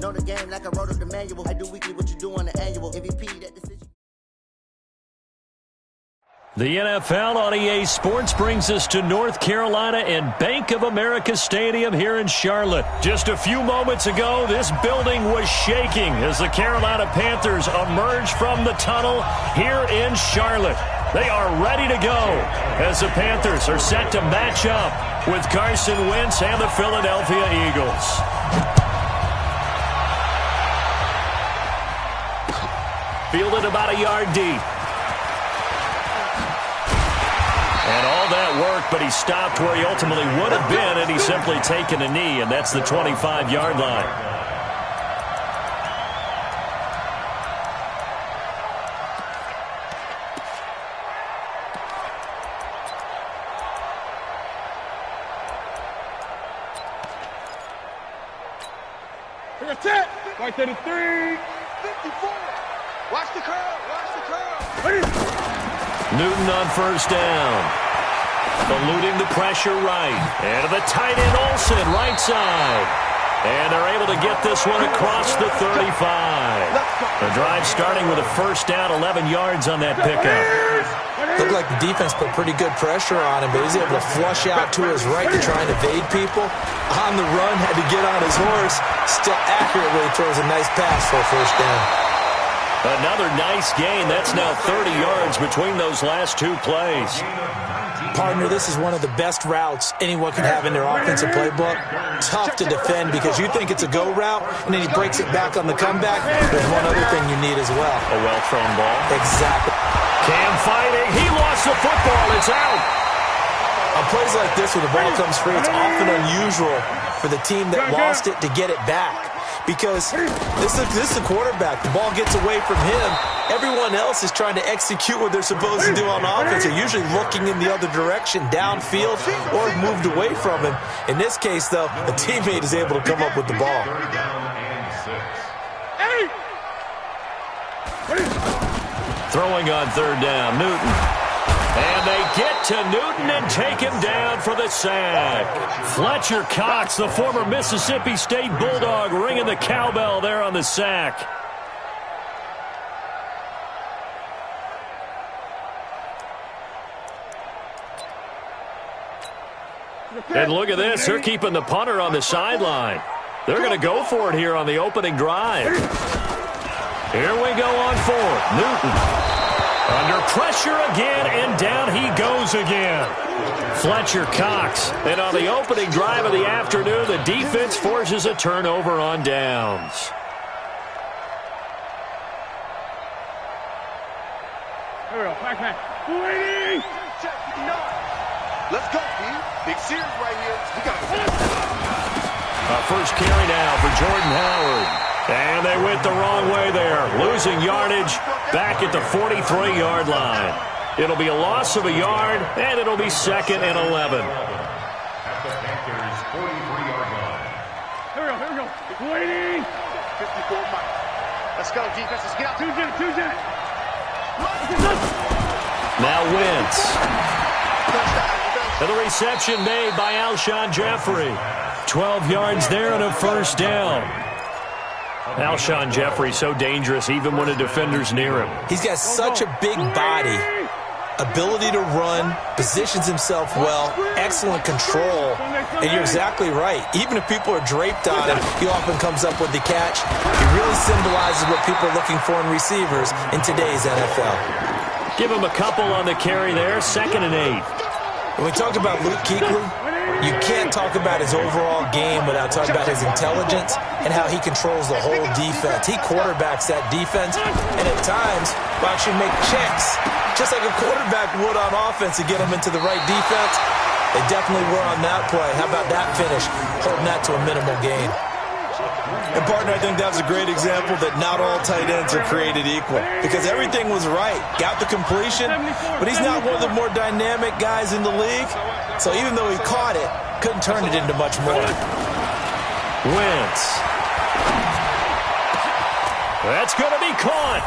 Know the game like I wrote up the manual. I do weekly what you do on the annual. MVP, that decision. The NFL on EA Sports brings us to North Carolina and Bank of America Stadium here in Charlotte. Just a few moments ago, this building was shaking as the Carolina Panthers emerge from the tunnel here in Charlotte. They are ready to go as the Panthers are set to match up with Carson Wentz and the Philadelphia Eagles. Fielded about a yard deep. And all that work, but he stopped where he ultimately would have been had he simply taken a knee, and that's the 25-yard line. That's it. Right to the 3. 54. Watch the curl. Watch the curl. Newton on first down. Eluding the pressure right. And to the tight end Olsen, right side. And they're able to get this one across the 35. The drive starting with a first down, 11 yards on that pickup. Looked like the defense put pretty good pressure on him, but he's able to flush out to his right to try and evade people. On the run, had to get on his horse. Still accurately throws a nice pass for a first down. Another nice gain. That's now 30 yards between those last two plays. Partner, this is one of the best routes anyone can have in their offensive playbook. Tough to defend because you think it's a go route, and then he breaks it back on the comeback. There's one other thing you need as well. A well-thrown ball. Exactly. Cam fighting. He lost the football. It's out. On plays like this, when the ball comes free, it's often unusual for the team that lost it to get it back. Because this is the quarterback. The ball gets away from him. Everyone else is trying to execute what they're supposed to do on offense. They're usually looking in the other direction, downfield, or moved away from him. In this case, though, a teammate is able to come up with the ball. Throwing on third down, Newton. And they get to Newton and take him down for the sack. Fletcher Cox, the former Mississippi State Bulldog, ringing the cowbell there on the sack. And look at this. They're keeping the punter on the sideline. They're going to go for it here on the opening drive. Here we go on fourth. Newton. Under pressure again, and down he goes again. Fletcher Cox. And on the opening drive of the afternoon, the defense forces a turnover on downs. Here we go. Back. Let's go, B. Big series right here. We got First carry now for Jordan Howard. And they went the wrong way there, losing yardage back at the 43-yard line. It'll be a loss of a yard, and it'll be 2nd and 11. At the Panthers' 43-yard line. Here we go. Waiting. 54 Mike. Let's go, defense. Let's get out. Two jet. Now Wentz. And the reception made by Alshon Jeffrey. 12 yards there and a first down. Alshon Jeffrey so dangerous even when a defender's near him. He's got such a big body, ability to run, positions himself well, excellent control, and you're exactly right. Even if people are draped on him, he often comes up with the catch. He really symbolizes what people are looking for in receivers in today's NFL. Give him a couple on the carry there, 2nd and 8. When we talked about Luke Kuechly, you can't talk about his overall game without talking about his intelligence and how he controls the whole defense. He quarterbacks that defense, and at times will actually make checks, just like a quarterback would on offense to get him into the right defense. They definitely were on that play. How about that finish, holding that to a minimal gain? And, partner, I think that was a great example that not all tight ends are created equal because everything was right. Got the completion, but he's not one of the more dynamic guys in the league. So even though he caught it, couldn't turn it into much more. Wentz. That's going to be caught.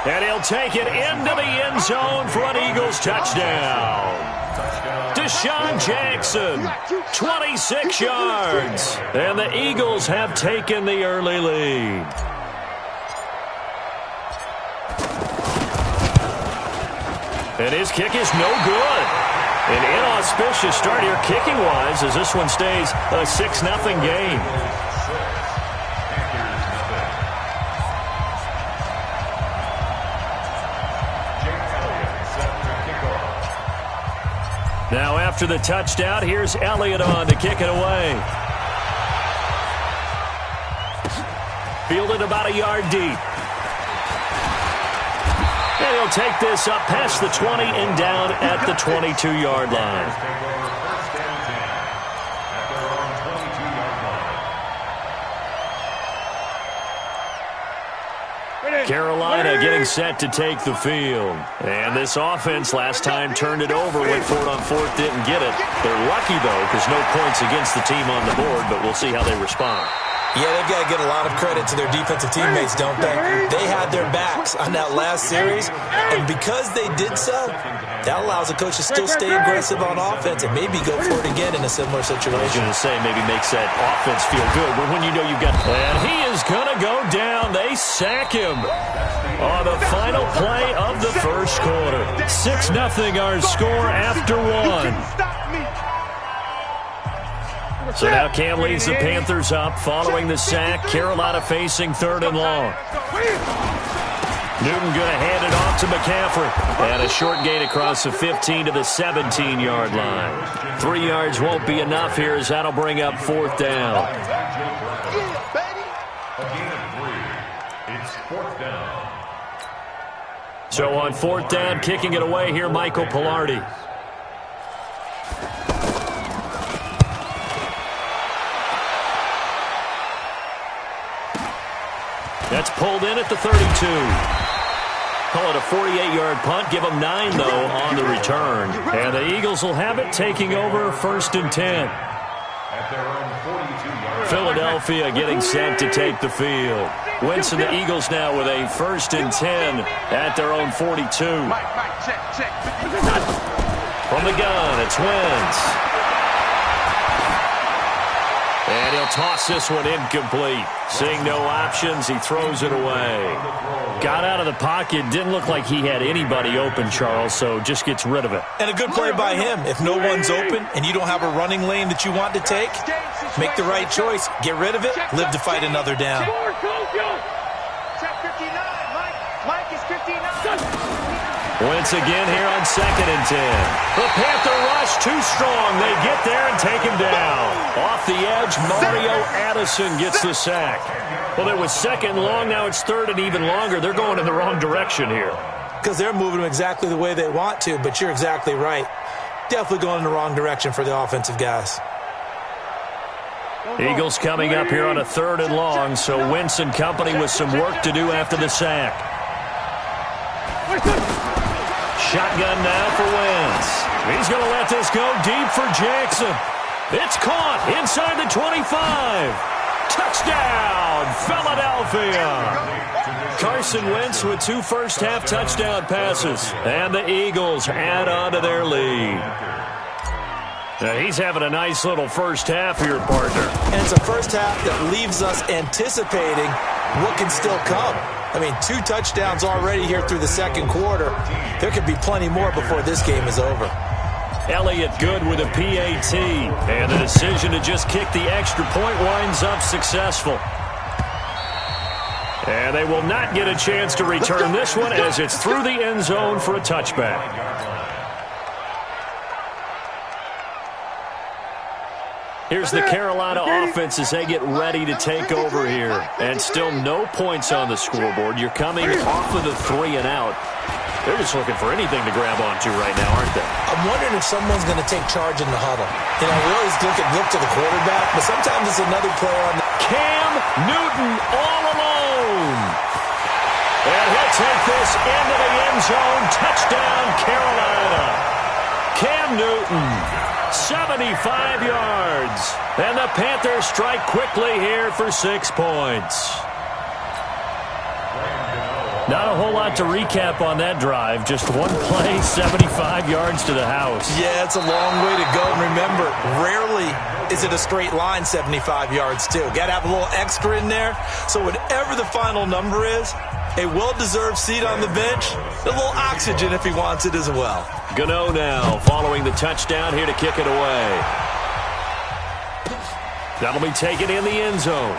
And he'll take it into the end zone for an Eagles touchdown. Deshaun Jackson, 26 yards. And the Eagles have taken the early lead. And his kick is no good. An inauspicious start here kicking-wise as this one stays a 6-0 game. Now after the touchdown, here's Elliott on to kick it away. Fielded about a yard deep. And he'll take this up past the 20 and down at the 22-yard line. Carolina getting set to take the field. And this offense last time turned it over, went for it on fourth, didn't get it. They're lucky, though, because no points against the team on the board, but we'll see how they respond. Yeah, they've got to get a lot of credit to their defensive teammates, don't they? They had their backs on that last series, and because they did so, that allows the coach to still stay aggressive on offense and maybe go for it again in a similar situation. I was going to say maybe makes that offense feel good, but when you know you've got... And he is going to go down. They sack him on the final play of the first quarter. 6-0 our score after one. So now Cam leads the Panthers up following the sack. Carolina facing 3rd and long. Newton going to hand it off to McCaffrey. And a short gain across the 15 to the 17-yard line. 3 yards won't be enough here as that'll bring up 4th down. It's 4th down. So on 4th down, kicking it away here, Michael Pilardi. That's pulled in at the 32. Call it a 48-yard punt. Give them 9, though, on the return. And the Eagles will have it, taking over 1st and 10. Philadelphia getting set to take the field. Wentz and the Eagles now with a 1st and 10 at their own 42. From the gun, it's Wentz. And he'll toss this one incomplete. Seeing no options, he throws it away. Got out of the pocket. Didn't look like he had anybody open, Charles, so just gets rid of it. And a good play by him. If no one's open and you don't have a running lane that you want to take, make the right choice. Get rid of it. Live to fight another down. Check 59. Mike is 59. Wentz again here on 2nd and 10. The Panther rush too strong. They get there and take him down. Off the edge, Mario Addison gets the sack. Well, it was 2nd and long. Now it's 3rd and even longer. They're going in the wrong direction here. Because they're moving them exactly the way they want to, but you're exactly right. Definitely going in the wrong direction for the offensive guys. Eagles coming up here on a 3rd and long, so Wentz and company with some work to do after the sack. Shotgun now for Wentz. He's going to let this go deep for Jackson. It's caught inside the 25. Touchdown, Philadelphia. Carson Wentz with 2 first-half touchdown passes. And the Eagles add on to their lead. Now he's having a nice little first half here, partner. And it's a first half that leaves us anticipating what can still come. I mean, 2 touchdowns already here through the 2nd quarter. There could be plenty more before this game is over. Elliott good with a PAT. And the decision to just kick the extra point winds up successful. And they will not get a chance to return this one as it's through the end zone for a touchback. Here's the Carolina offense as they get ready to take over here. And still no points on the scoreboard. You're coming off of the 3 and out. They're just looking for anything to grab onto right now, aren't they? I'm wondering if someone's going to take charge in the huddle. You know, we always look to the quarterback, but sometimes it's another player on the... Cam Newton all alone. And he'll take this into the end zone. Touchdown, Carolina. Cam Newton, 75 yards. And the Panthers strike quickly here for 6 points. Not a whole lot to recap on that drive. Just one play, 75 yards to the house. Yeah, it's a long way to go. And remember, rarely is it a straight line 75 yards, too. Got to have a little extra in there. So whatever the final number is, a well-deserved seat on the bench, a little oxygen if he wants it as well. Gano now following the touchdown here to kick it away. That'll be taken in the end zone.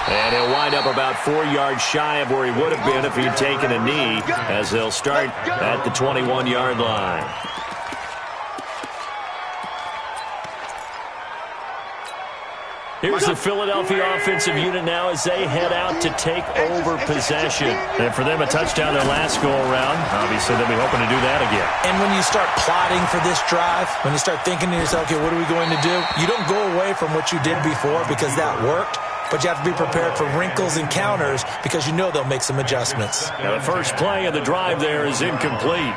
And he'll wind up about 4 yards shy of where he would have been if he'd taken a knee, as they'll start at the 21-yard line. Here's the Philadelphia offensive unit now as they head out to take over possession. And for them, a touchdown their last go-around. Obviously, they'll be hoping to do that again. And when you start plotting for this drive, when you start thinking to yourself, okay, what are we going to do? You don't go away from what you did before because that worked. But you have to be prepared for wrinkles and counters because you know they'll make some adjustments. Now the first play of the drive there is incomplete.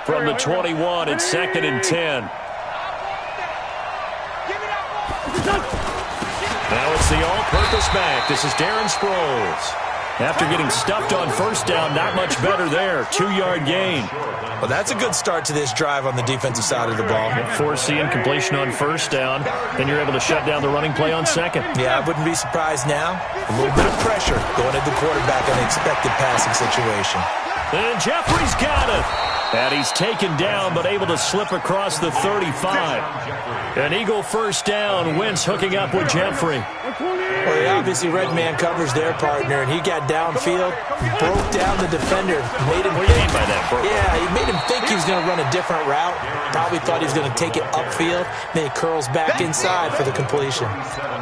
From the 21, it's 2nd and 10. Now it's the all-purpose back. This is Darren Sproles. After getting stuffed on first down, not much better there. 2-yard gain. Well, that's a good start to this drive on the defensive side of the ball. Force the incompletion on first down. Then you're able to shut down the running play on second. Yeah, I wouldn't be surprised now. A little bit of pressure going at the quarterback in an expected passing situation. And Jeffrey's got it. And he's taken down, but able to slip across the 35. An Eagle first down. Wentz hooking up with Jeffrey. Well, he obviously red man covers their partner, and he got downfield, broke down the defender, made him. What do you mean by that, Bert? Yeah, he made him think he was going to run a different route. Probably thought he was going to take it upfield. Then he curls back inside for the completion.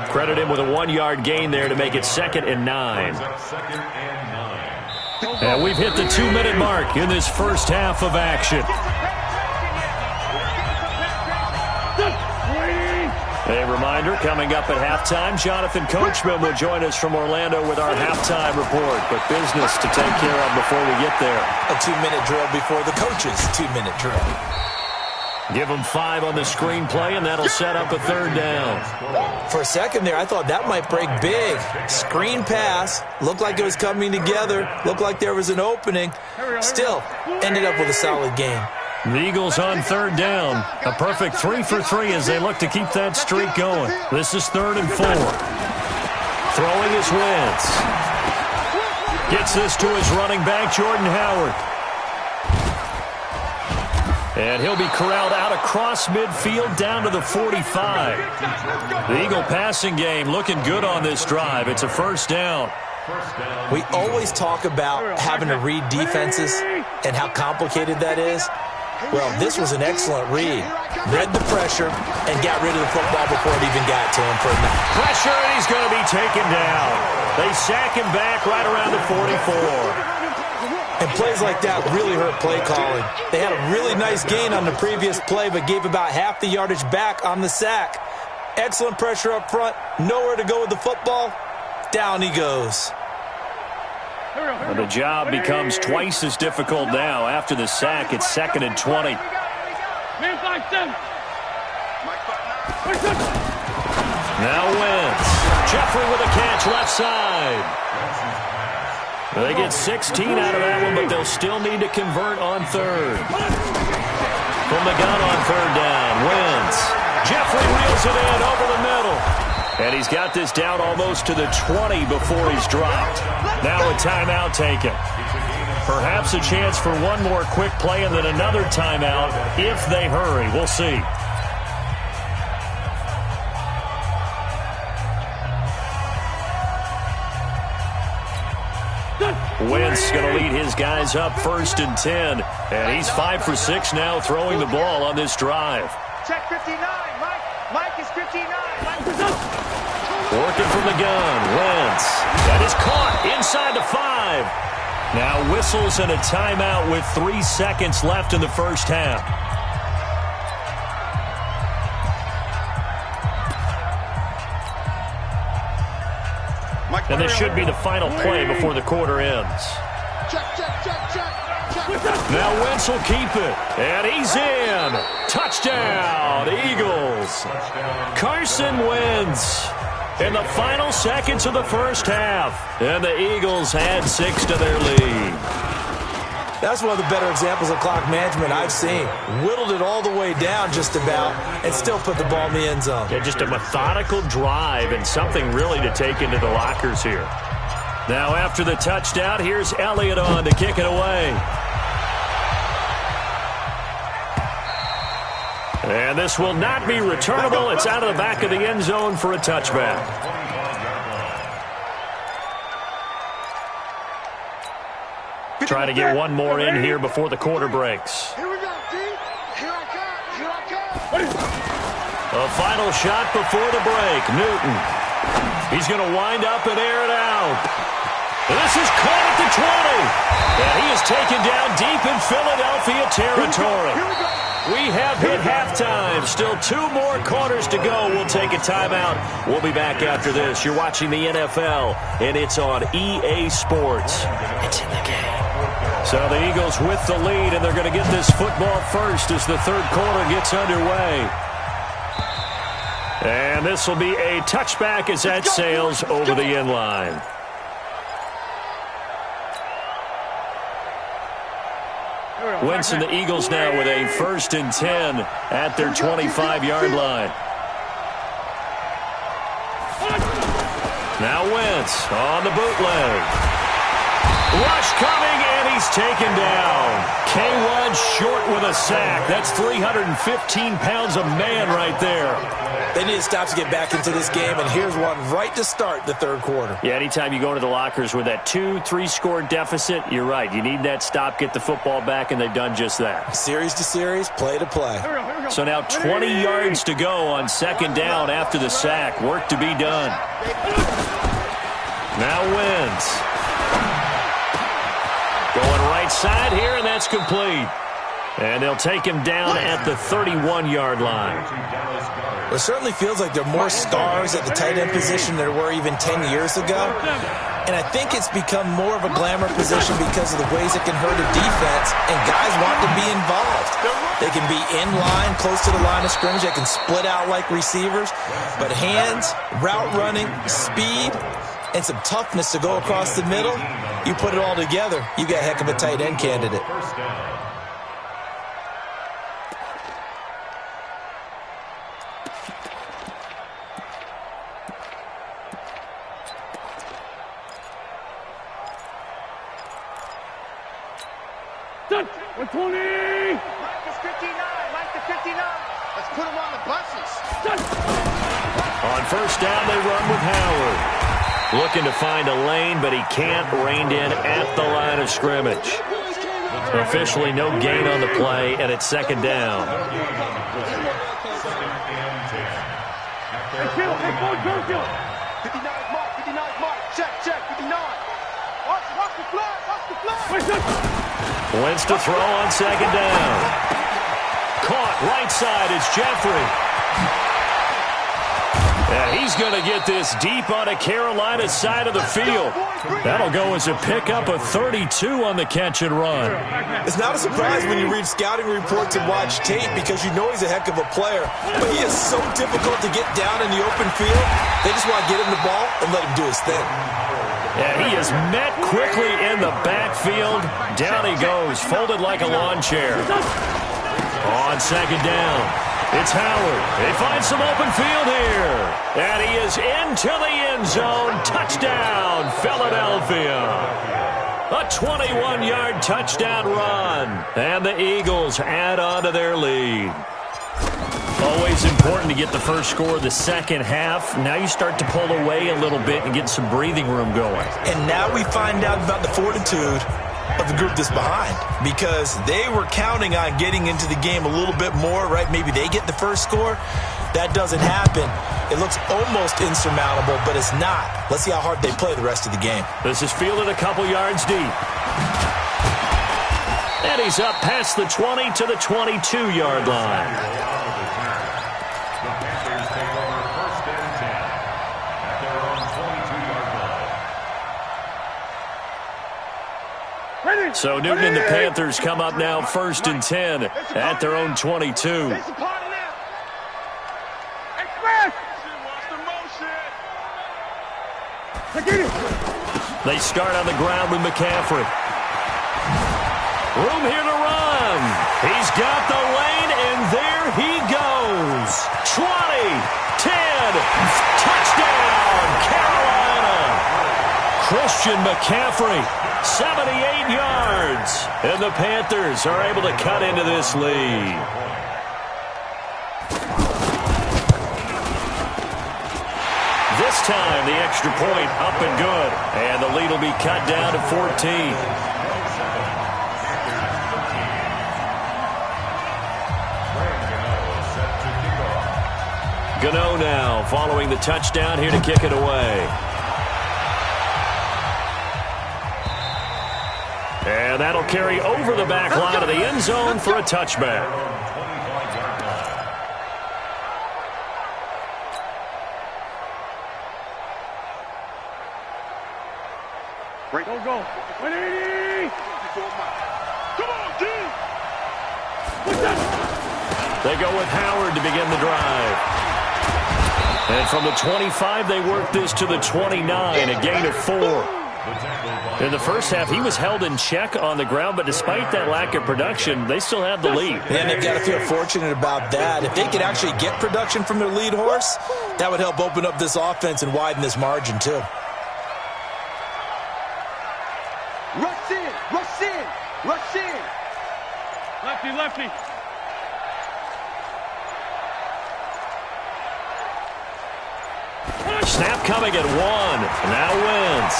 Credit him with a 1-yard gain there to make it 2nd and 9. And we've hit the 2-minute mark in this first half of action. A reminder, coming up at halftime, Jonathan Coachman will join us from Orlando with our halftime report. But business to take care of before we get there. A 2-minute drill before the coach's 2-minute drill. Give them 5 on the screenplay, and that'll set up a 3rd down. For a second there, I thought that might break big. Screen pass. Looked like it was coming together. Looked like there was an opening. Still, ended up with a solid game. The Eagles on 3rd down. A perfect 3 for 3 as they look to keep that streak going. This is 3rd and 4. Throwing is Wentz. Gets this to his running back, Jordan Howard. And he'll be corralled out across midfield down to the 45. The Eagle passing game looking good on this drive. It's a first down. We always talk about having to read defenses and how complicated that is. Well, this was an excellent read. Read the pressure and got rid of the football before it even got to him for a minute. Pressure, and he's going to be taken down. They sack him back right around the 44. And plays like that really hurt play calling. They had a really nice gain on the previous play, but gave about half the yardage back on the sack. Excellent pressure up front. Nowhere to go with the football. Down he goes. And the job becomes twice as difficult now. After the sack, it's 2nd and 20. Now Wentz. Jeffrey with a catch left side. They get 16 out of that one, but they'll still need to convert on 3rd. From the gun on 3rd down, Wentz. Jeffrey reels it in over the middle. And he's got this down almost to the 20 before he's dropped. Now a timeout taken. Perhaps a chance for one more quick play and then another timeout if they hurry. We'll see. Wentz going to lead his guys up 1st and 10. And he's 5 for 6 now throwing the ball on this drive. Check 59, Mike. Mike is 59. Mike is up. Working from the gun, Wentz. That is caught inside the 5. Now whistles and a timeout with 3 seconds left in the first half. And this should be the final play before the quarter ends. Now Wentz will keep it. And he's in. Touchdown, Eagles. Eagles. Carson Wentz in the final seconds of the first half. And the Eagles add 6 to their lead. That's one of the better examples of clock management I've seen. Whittled it all the way down just about and still put the ball in the end zone. Yeah, just a methodical drive and something really to take into the lockers here. Now after the touchdown, here's Elliott on to kick it away. And this will not be returnable. It's out of the back of the end zone for a touchback. Try to get one more in here before the quarter breaks. Here we go, D. Here I come. A final shot before the break. Newton. He's going to wind up and air it out. This is caught at the 20. And he is taken down deep in Philadelphia territory. We have hit halftime. Still 2 more quarters to go. We'll take a timeout. We'll be back after this. You're watching the NFL, and it's on EA Sports. It's in the game. So the Eagles with the lead, and they're going to get this football first as the third quarter gets underway. And this will be a touchback as that sails over the end line. Wentz and the Eagles now with a 1st and 10 at their 25-yard line. Now Wentz on the bootleg. Rush coming, and he's taken down. K1 short with a sack. That's 315 pounds of man right there. They need to stop to get back into this game, and here's one right to start the third quarter. Yeah, anytime you go into the lockers with that 2-3 score deficit, you're right. You need that stop, get the football back, and they've done just that. Series to series, play to play. So now 20 yards to go on 2nd down after the sack. Work to be done. Now Wentz. Going right side here, and that's complete. And they'll take him down at the 31-yard line. It certainly feels like there are more stars at the tight end position than there were even 10 years ago. And I think it's become more of a glamour position because of the ways it can hurt a defense, and guys want to be involved. They can be in line, close to the line of scrimmage. They can split out like receivers. But hands, route running, speed, and some toughness to go across the middle, you put it all together, you got a heck of a tight end candidate. Done. 120. Mike is 59. Mike to 59. Let's put him on the buses. Done. On 1st down, they run with Howard. Looking to find a lane, but he can't. Reined in at the line of scrimmage. Officially no gain on the play, and it's 2nd down. Hey, 59 mark, 59 mark. Check, 59. Watch the flag. Wentz to throw on 2nd down. Caught right side. It's Jeffrey. And he's going to get this deep on a Carolina side of the field. That'll go as a pickup of 32 on the catch and run. It's not a surprise when you read scouting reports and watch tape because you know he's a heck of a player. But he is so difficult to get down in the open field. They just want to get him the ball and let him do his thing. And he is met quickly in the backfield. Down he goes, folded like a lawn chair. On 2nd down. It's Howard. They find some open field here. And he is into the end zone. Touchdown, Philadelphia. A 21-yard touchdown run. And the Eagles add on to their lead. Always important to get the first score of the second half. Now you start to pull away a little bit and get some breathing room going. And now we find out about the fortitude of the group that's behind, because they were counting on getting into the game a little bit more, right? Maybe they get the first score. That doesn't happen. It looks almost insurmountable, but it's not. Let's see how hard they play the rest of the game. This is fielded a couple yards deep. And he's up past the 20 to the 22-yard line. So Newton and the Panthers come up now 1st and 10 at their own 22. They start on the ground with McCaffrey. Room here to run. He's got the lane, and there he goes. 20, 10, touchdown, Carolina. Christian McCaffrey, 78 yards. And the Panthers are able to cut into this lead. This time, the extra point up and good. And the lead will be cut down to 14. Gano now following the touchdown here to kick it away. And that'll carry over the back line of the end zone for a touchback. Go. 180! Come on, D! They go with Howard to begin the drive. And from the 25, they work this to the 29, a gain of 4. In the first half, he was held in check on the ground, but despite that lack of production, they still have the lead. And they've got to feel fortunate about that. If they could actually get production from their lead horse, that would help open up this offense and widen this margin, too. Rush in! Rush in! Rush in! Lefty! Snap coming at 1. Now Wentz.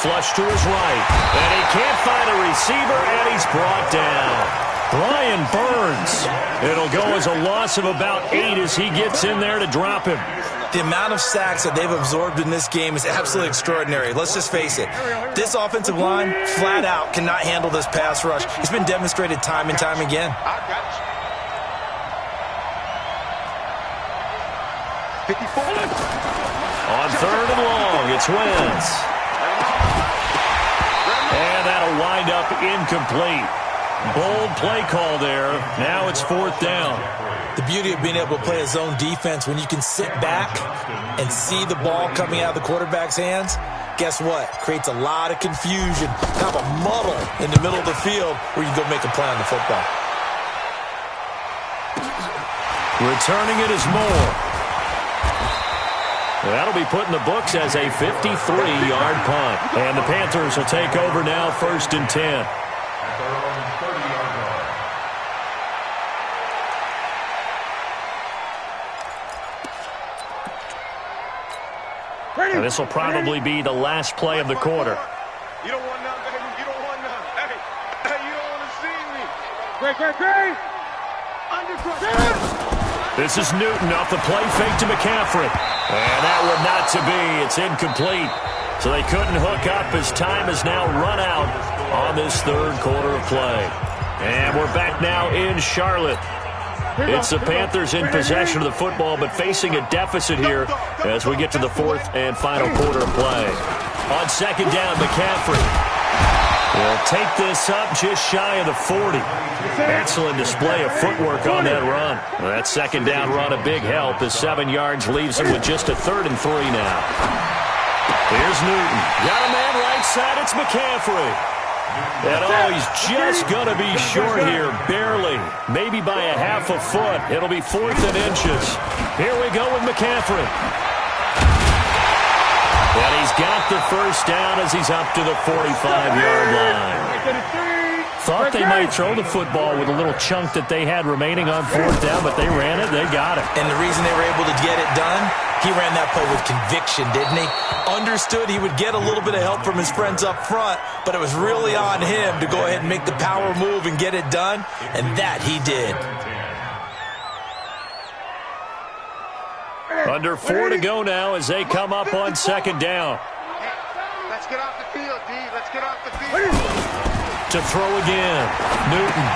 Flush to his right. And he can't find a receiver, and he's brought down. Brian Burns. It'll go as a loss of about 8 as he gets in there to drop him. The amount of sacks that they've absorbed in this game is absolutely extraordinary. Let's just face it. This offensive line, flat out, cannot handle this pass rush. It's been demonstrated time and time again. I got you. 54. On 3rd and long, it's Wentz. And that'll wind up incomplete. Bold play call there. Now it's 4th down. The beauty of being able to play a zone defense when you can sit back and see the ball coming out of the quarterback's hands, guess what? Creates a lot of confusion, kind of a muddle in the middle of the field where you go make a play on the football. Returning it is Moore. That'll be put in the books as a 53-yard punt. And the Panthers will take over now, 1st and 10. And this will probably be the last play of the quarter. You don't want none, baby. You don't want none. Hey, you don't want to see me. Great. This is Newton off the play fake to McCaffrey. And that one not to be. It's incomplete. So they couldn't hook up as time has now run out on this 3rd quarter of play. And we're back now in Charlotte. It's the Panthers in possession of the football, but facing a deficit here as we get to the 4th and final quarter of play. On 2nd down, McCaffrey will take this up just shy of the 40. Excellent display of footwork on that run. That 2nd down run, a big help as 7 yards leaves him with just a 3rd and 3 now. Here's Newton. Got a man right side. It's McCaffrey. And he's just going to be short here, barely. Maybe by a half a foot. It'll be 4th and inches. Here we go with McCaffrey. And he's got the 1st down as he's up to the 45-yard line. Thought they might throw the football with a little chunk that they had remaining on 4th down, but they ran it, they got it. And the reason they were able to get it done, he ran that play with conviction, didn't he? Understood he would get a little bit of help from his friends up front, but it was really on him to go ahead and make the power move and get it done, and that he did. Under 4 to go now as they come up on 2nd down. Let's get off the field, D. Let's get off the field. To throw again. Newton.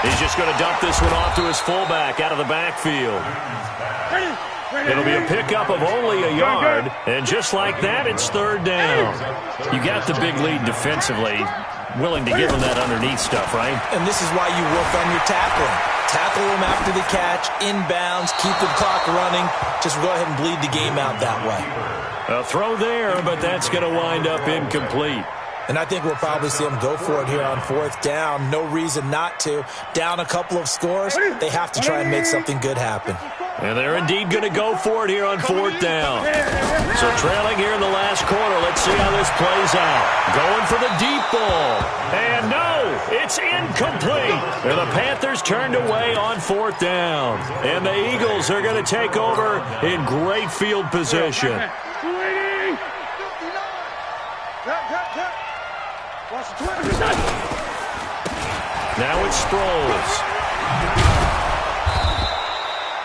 He's just going to dump this one off to his fullback out of the backfield. It'll be a pickup of only a yard, and just like that, it's 3rd down. You got the big lead defensively. Willing to give him that underneath stuff, right? And this is why you work on your tackling. Tackle them after the catch, inbounds, keep the clock running. Just go ahead and bleed the game out that way. A throw there, but that's going to wind up incomplete. And I think we'll probably see them go for it here on 4th down. No reason not to. Down a couple of scores, they have to try and make something good happen. And they're indeed going to go for it here on 4th down. So trailing here in the last quarter. Let's see how this plays out. Going for the deep ball. And no, it's incomplete. And the Panthers turned away on 4th down. And the Eagles are going to take over in great field position. Now it's Sproles.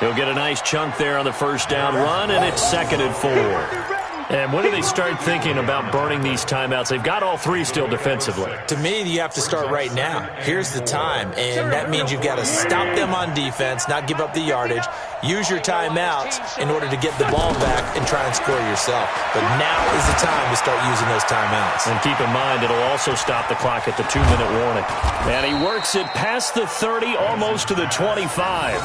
He'll get a nice chunk there on the first down run, and it's 2nd and 4. And when do they start thinking about burning these timeouts? They've got all 3 still defensively. To me, you have to start right now. Here's the time, and that means you've got to stop them on defense, not give up the yardage, use your timeouts in order to get the ball back and try and score yourself. But now is the time to start using those timeouts. And keep in mind, it'll also stop the clock at the 2-minute warning. And he works it past the 30, almost to the 25.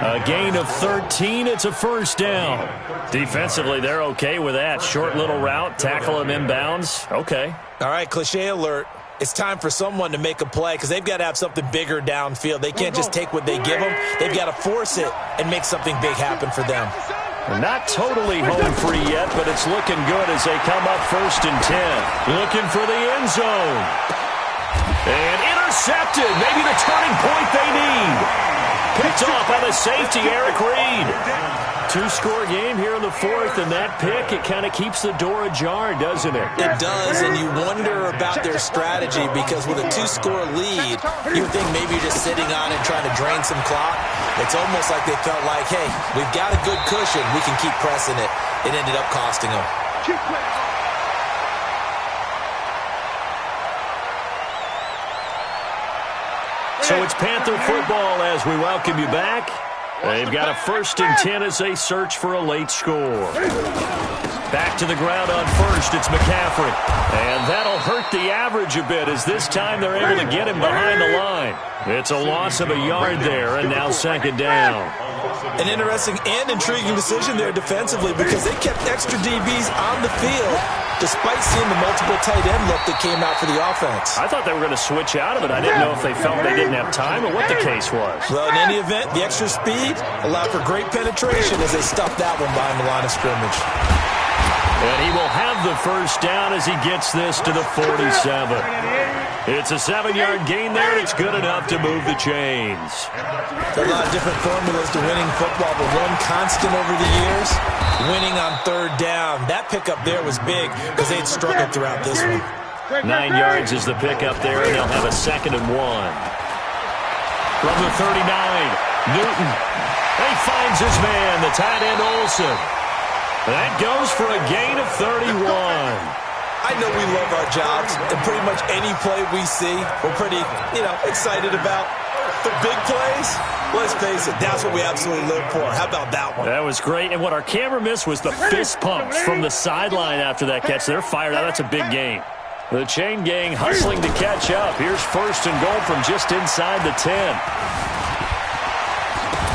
A gain of 13, it's a first down. Defensively, they're okay with that. Short little route, tackle him inbounds. Okay. All right, cliche alert. It's time for someone to make a play because they've got to have something bigger downfield. They can't just take what they give them. They've got to force it and make something big happen for them. Not totally home free yet, but it's looking good as they come up 1st and 10. Looking for the end zone. And intercepted. Maybe the turning point they need. Picked off by the safety, Eric Reed. 2-score game here in the 4th, and that pick, it kind of keeps the door ajar, doesn't it? It does, and you wonder about their strategy because with a 2-score lead, you would think maybe you're just sitting on it trying to drain some clock. It's almost like they felt like, hey, we've got a good cushion. We can keep pressing it. It ended up costing them. So it's Panther football as we welcome you back. They've got a 1st and 10 as they search for a late score. Back to the ground on 1st, it's McCaffrey. And that'll hurt the average a bit as this time they're able to get him behind the line. It's a loss of a yard there, and now 2nd down. An interesting and intriguing decision there defensively because they kept extra DBs on the field despite seeing the multiple tight end look that came out for the offense. I thought they were going to switch out of it. I didn't know if they felt they didn't have time or what the case was. Well, in any event, the extra speed allowed for great penetration as they stuffed that one behind the line of scrimmage. And he will have the first down as he gets this to the 47. It's a 7-yard gain there, and it's good enough to move the chains. There are a lot of different formulas to winning football, but one constant over the years, winning on 3rd down. That pickup there was big because they'd struggled throughout this one. 9 yards is the pickup there, and they'll have a 2nd and 1. From the 39, Newton. He finds his man, the tight end Olsen. That goes for a gain of 31. I know we love our jobs, and pretty much any play we see, we're pretty, excited about. The big plays, let's face it, that's what we absolutely live for. How about that one? That was great, and what our camera missed was the fist pumps from the sideline after that catch. They're fired out. That's a big gain. The chain gang hustling to catch up. Here's 1st and goal from just inside the 10.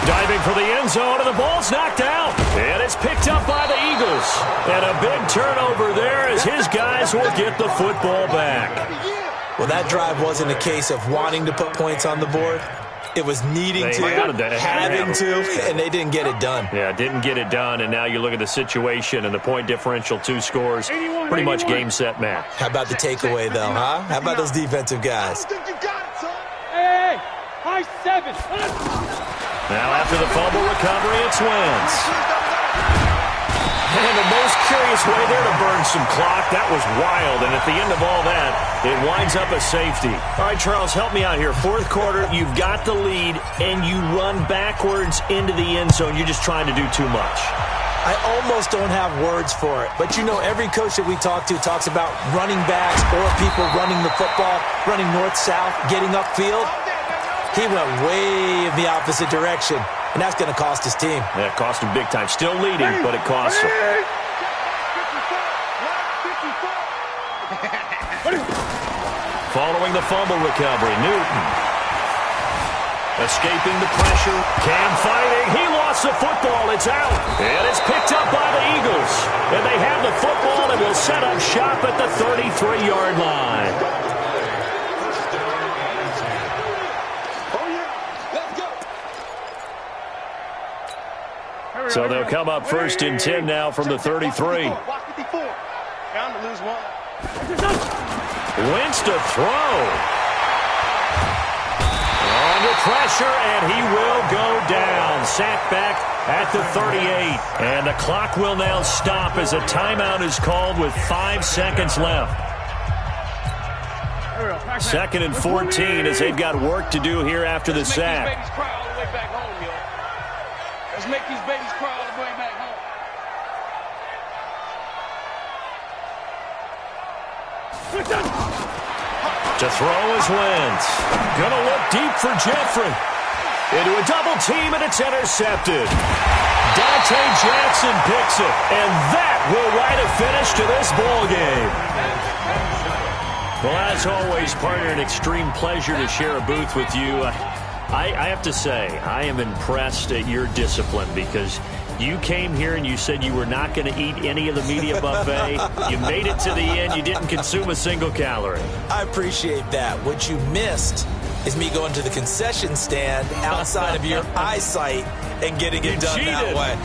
Diving for the end zone, and the ball's knocked out. And it's picked up by the Eagles. And a big turnover there as his guys will get the football back. Well, that drive wasn't a case of wanting to put points on the board. It was needing to, having to, and they didn't get it done. Yeah, didn't get it done, and now you look at the situation and the point differential, 2 scores, pretty much game, set, match. How about the takeaway, though, huh? How about those defensive guys? Hey, high 7. Now after the fumble recovery, it's Wentz. And the most curious way there to burn some clock. That was wild, and at the end of all that, it winds up a safety. All right, Charles, help me out here. 4th quarter, you've got the lead, and you run backwards into the end zone. You're just trying to do too much. I almost don't have words for it, but every coach that we talk to talks about running backs or people running the football, running north-south, getting upfield. He went way in the opposite direction, and that's going to cost his team. Yeah, it cost him big time. Still leading, but it cost him. Following the fumble recovery, Newton. Escaping the pressure. Cam fighting. He lost the football. It's out. And it's picked up by the Eagles. And they have the football and will set up shop at the 33-yard line. So they'll come up 1st and 10 now from the 33. Bound to lose one. Wentz to throw. Under pressure, and he will go down. Sacked back at the 38. And the clock will now stop as a timeout is called with 5 seconds left. 2nd and 14 as they've got work to do here after the sack. Let's make these babies cry all the way back home. To throw is Wentz. Gonna look deep for Jeffrey. Into a double team, and it's intercepted. Dante Jackson picks it, and that will write a finish to this ball game. Well, as always, partner, an extreme pleasure to share a booth with you. I have to say, I am impressed at your discipline because you came here and you said you were not going to eat any of the media buffet. You made it to the end. You didn't consume a single calorie. I appreciate that. What you missed is me going to the concession stand outside of your eyesight and getting it done that way.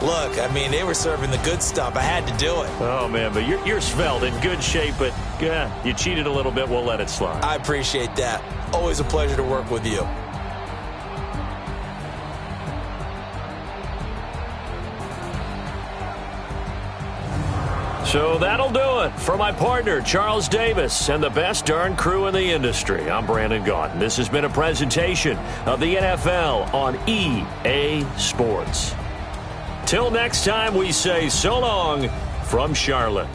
Look, I mean, they were serving the good stuff. I had to do it. Oh, man, but you're svelte, in good shape, but you cheated a little bit. We'll let it slide. I appreciate that. Always a pleasure to work with you. So that'll do it for my partner, Charles Davis, and the best darn crew in the industry. I'm Brandon Gaudin. This has been a presentation of the NFL on EA Sports. Till next time, we say so long from Charlotte.